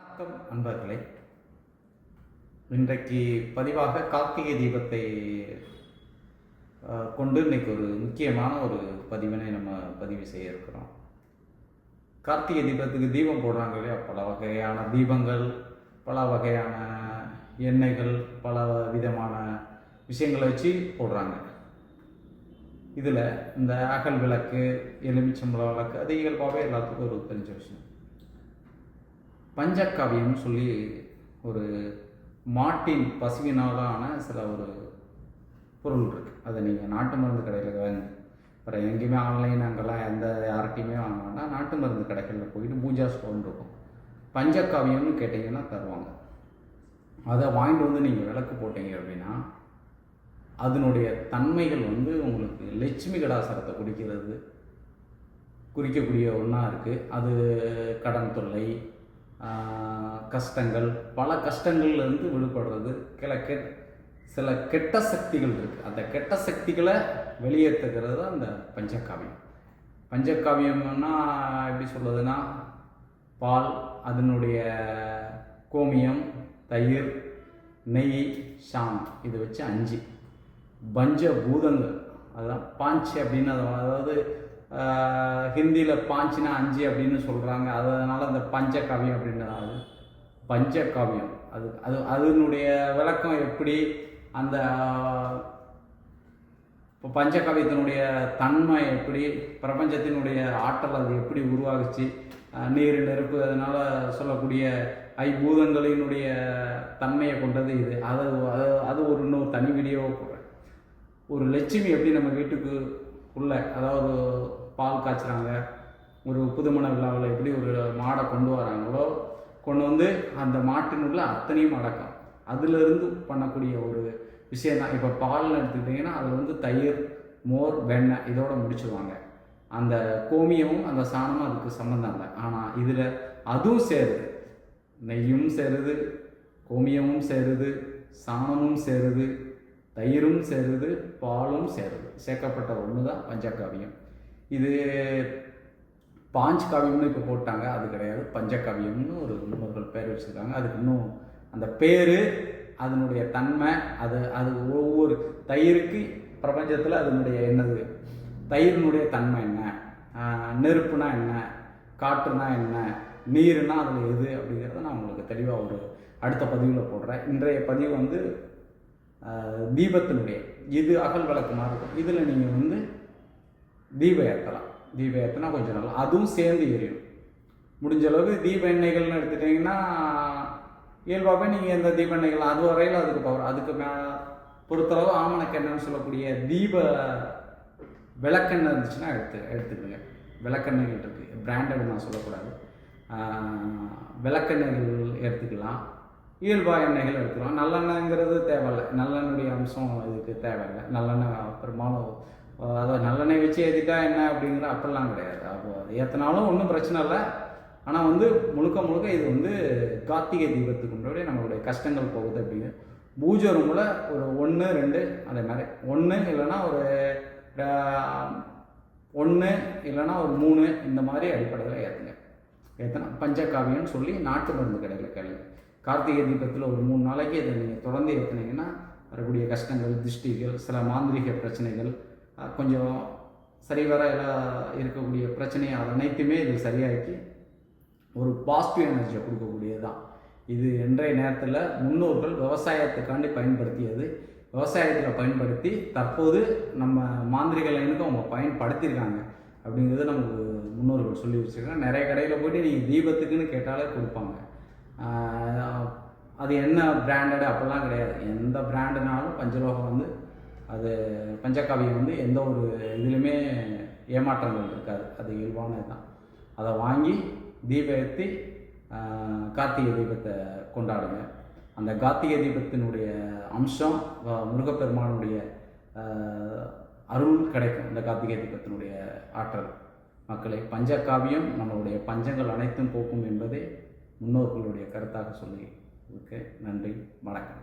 வணக்கம் அன்பர்களே. இன்றைக்கு பதிவாக கார்த்திகை தீபத்தை கொண்டு இன்றைக்கு ஒரு முக்கியமான ஒரு பதிவினை நம்ம பதிவு செய்ய இருக்கிறோம். கார்த்திகை தீபத்துக்கு தீபம் போடுறாங்க இல்லையா, பல வகையான தீபங்கள், பல வகையான எண்ணெய்கள், பல விதமான விஷயங்களை வச்சு போடுறாங்க. இதில் இந்த அகல் விளக்கு, எலுமிச்சம்பழம் விளக்கு அது இயல்பாகவே எல்லாத்துக்கும் ஒரு தெரிஞ்ச விஷயம். பஞ்சகாவியம்னு சொல்லி ஒரு மாட்டின் பசுவினாலான சில ஒரு பொருள் இருக்குது. அதை நீங்கள் நாட்டு மருந்து கடையில் வாங்க, அப்புறம் எங்கேயுமே ஆன்லைன் அங்கெல்லாம் யார்கிட்டையுமே வாங்க வேண்டாம். நாட்டு மருந்து கடைகளில் போயிட்டு பூஜா ஸ்டோன் இருக்கும், பஞ்சகாவியம்னு கேட்டிங்கன்னா தருவாங்க. அதை வாங்கிட்டு வந்து நீங்கள் விளக்கு போட்டீங்க அப்படின்னா அதனுடைய தன்மைகள் உங்களுக்கு லட்சுமி கடாசரத்தை குறிக்கக்கூடிய ஒன்றா இருக்குது. அது கடன் தொல்லை, கஷ்டங்கள், பல கஷ்டங்கள்லேருந்து விடுபடுறது, சில கெட்ட சக்திகள் இருக்குது. அந்த கெட்ட சக்திகளை வெளியேற்றுகிறது தான் அந்த பஞ்சகாவியம். பஞ்சகாவியம்னா எப்படி சொல்கிறதுனா, பால், அதனுடைய கோமியம், தயிர், நெய், சாணம், இதை வச்சு 5 பஞ்ச பூதங்கள். அதுதான் பாஞ்சு அப்படின்னு, அதாவது ஹிந்தியில் பாஞ்சுனா 5 அப்படின்னு சொல்கிறாங்க. அதனால் அந்த பஞ்சகாவியம் அப்படின்றது பஞ்சகாவியம். அதனுடைய விளக்கம் எப்படி, அந்த இப்போ பஞ்சகாவியத்தினுடைய தன்மை எப்படி, பிரபஞ்சத்தினுடைய ஆற்றல் அது எப்படி உருவாகுச்சு, நீர், நெருப்பு, அதனால் சொல்லக்கூடிய ஐம்பூதங்களினுடைய தன்மையை கொண்டது இது. அது ஒரு இன்னொரு தனி வீடியோவை போடுறேன். ஒரு லட்சுமி எப்படி நம்ம வீட்டுக்கு உள்ள, அதாவது பால் காய்ச்சுறாங்க, ஒரு புதுமண விழாவில் எப்படி ஒரு மாடை கொண்டு வராங்களோ, கொண்டு வந்து அந்த மாட்டினுள்ள அத்தனையும் அடக்கம், அதிலிருந்து பண்ணக்கூடிய ஒரு விஷயந்தான். இப்போ பால்னு எடுத்துக்கிட்டிங்கன்னா அதில் தயிர், மோர், வெண்ணெய் இதோட முடிச்சுடுவாங்க. அந்த கோமியமும் அந்த சாணமும் அதுக்கு சம்மந்தம் இல்லை. ஆனால் இதில் அதுவும் சேருது, நெய்யும் சேருது, கோமியமும் சேருது, சாணமும் சேருது, தயிரும் சேருது, பாலும் சேருது. சேர்க்கப்பட்ட ஒன்று தான் பஞ்சகாவியம். இது பாஞ்ச் காவியம்னு இப்போ போட்டாங்க, அது கிடையாது. பஞ்சகாவியம்னு ஒரு முன்னோர்கள் பேர் வச்சுருக்காங்க. அதுக்கு இன்னும் அந்த பேர், அதனுடைய தன்மை, அது ஒவ்வொரு தயிருக்கு பிரபஞ்சத்தில் அதனுடைய என்னது, தயிரினுடைய தன்மை என்ன, நெருப்புனா என்ன, காற்றுனா என்ன, நீருனா அதில் எது அப்படிங்கிறத நான் உங்களுக்கு தெளிவாக ஒரு அடுத்த பதிவில் போடுறேன். இன்றைய பதிவு தீபத்தினுடைய, இது அகல் விளக்கு மாதிரி இருக்கும். இதில் நீங்கள் தீபம் ஏற்றலாம். தீபம் ஏற்றினா கொஞ்சம் நல்லா, அதுவும் சேர்ந்து எரியும். முடிஞ்ச அளவுக்கு தீப எண்ணெய்கள்னு எடுத்துட்டிங்கன்னா இயல்பாகவே நீங்கள் எந்த தீப எண்ணெய்கள் அது வரையில் அதுக்கு பவர், அதுக்கு பொறுத்தளவு ஆமணக்கெண்ணெய்னு சொல்லக்கூடிய தீப விளக்கெண்ணெய் இருந்துச்சுன்னா எடுத்துக்கோங்க. விளக்கெண்ணெய்கள் இருக்குது, பிராண்டட் நான் சொல்லக்கூடாது. விளக்கெண்ணெய்கள் எடுத்துக்கலாம், இயல்பாக எண்ணெய்கள் எடுத்துக்கலாம். நல்லெண்ணெய்ங்கிறது தேவையில்லை, நல்லெண்ணுடைய அம்சம் இதுக்கு தேவையில்லை. நல்லெண்ணெய் பெரும்பாலும், அதாவது நல்லெண்ணெய் வச்சு ஏற்றிட்டா என்ன அப்படிங்கிற அப்படிலாம் கிடையாது. அப்போ அது ஏற்றினாலும் ஒன்றும் பிரச்சனை இல்லை. ஆனால் முழுக்க இது கார்த்திகை தீபத்துக்கு முன்னாடி நம்மளுடைய கஷ்டங்கள் போகுது அப்படிங்க. பூஜை ரூமில் ஒரு 1, 2 அதே மாதிரி 1 இல்லைன்னா ஒரு 1 இல்லைன்னா ஒரு 3 இந்த மாதிரி அடிப்படையில் ஏற்றினா பஞ்சகாவியம்னு சொல்லி நாட்டு மருந்து கடையில் கேளுங்க. கார்த்திகை தீபத்தில் ஒரு 3 நாளைக்கு இதை நீங்கள் தொடர்ந்து ஏற்றினீங்கன்னா வரக்கூடிய கஷ்டங்கள், திருஷ்டிகள், சில மாந்திரிக பிரச்சனைகள், கொஞ்சம் சரிவர இருக்கக்கூடிய பிரச்சனையை அனைத்துமே இது சரியாக்கி ஒரு பாசிட்டிவ் எனர்ஜியை கொடுக்கக்கூடியது தான் இது. இன்றைய நேரத்தில் முன்னோர்கள் விவசாயத்துக்காண்டி பயன்படுத்தியது, விவசாயத்தில் பயன்படுத்தி தற்போது நம்ம மாந்திரிக லைனுக்கு அவங்க பயன்படுத்தியிருக்காங்க அப்படிங்கிறது நமக்கு முன்னோர்கள் சொல்லி வச்சுருக்காங்க. நிறைய கடையில் போய்ட்டு நீங்கள் தீபத்துக்குன்னு கேட்டாலே கொடுப்பாங்க. அது என்ன பிராண்டடு அப்படிலாம் கிடையாது. எந்த பிராண்டுனாலும் பஞ்சலோகம் அது பஞ்சகாவியம் எந்த ஒரு இதுலையுமே ஏமாற்றங்கள் இருக்காது. அது இயல்பானது தான். அதை வாங்கி தீபம் ஏற்றி கார்த்திகை தீபத்தை கொண்டாடுங்க. அந்த கார்த்திகை தீபத்தினுடைய அம்சம், முருகப்பெருமானுடைய அருள் கிடைக்கும். இந்த கார்த்திகை தீபத்தினுடைய ஆற்றல் மக்களை, பஞ்சகாவியம் நம்மளுடைய பஞ்சங்கள் அனைத்தும் போக்கும் என்பதே முன்னோர்களுடைய கருத்தாக சொல்லி இருக்கு. நன்றி, வணக்கம்.